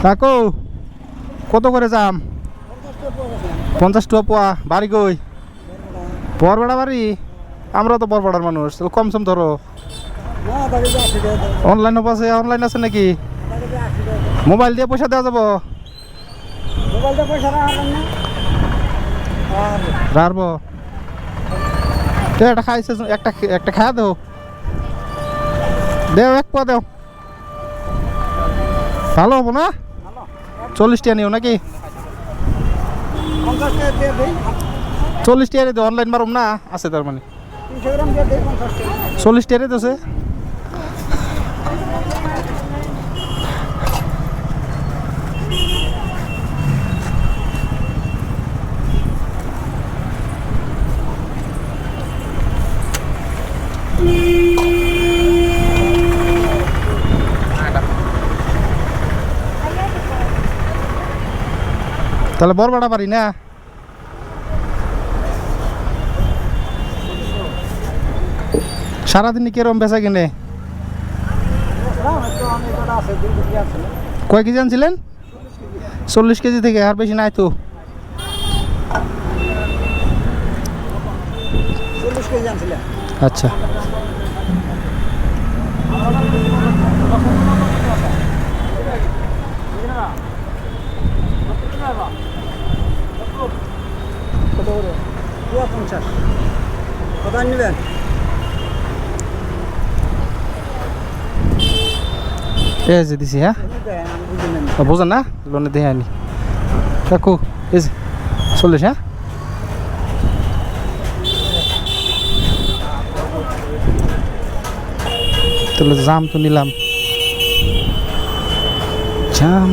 কাকু কত করে যাম? 50 টাকা পোয়া। বাড়ি কই? বরপাড়া বাড়ি? আমরা তো বরপাড়ার মানুষ, কম সম ধরো। অনলাইন আছে? অনলাইন আছে নাকি? মোবাইল দিয়ে পয়সা দেওয়া যাবো? রারবো তো একটা খাইছে, একটা খাওয়া দেও, দেও এক পোয়া দেও, ভালো হবো না? 40 টাকা নিও নাকি? 40 টাকা দিয়ে অনলাইন মারুম না আছে তার মানে 40 টাকা দিতেছে। তাহলে বরবাড়া পারি না? সারাদিন কিরম বেচা কিনে? কয় কেজি আনছিলেন? 40 কেজি থেকে আর বেশি নাই তো। 40 কেজি আনছিলেন? আচ্ছা কত করে? 50। কত নিলেন? এই যে দিছি। হ্যাঁ বোঝেন না, লোনে দিয়ে আনি কাকু। এই যে 40। হ্যাঁ তাহলে জাম তো নিলাম, জাম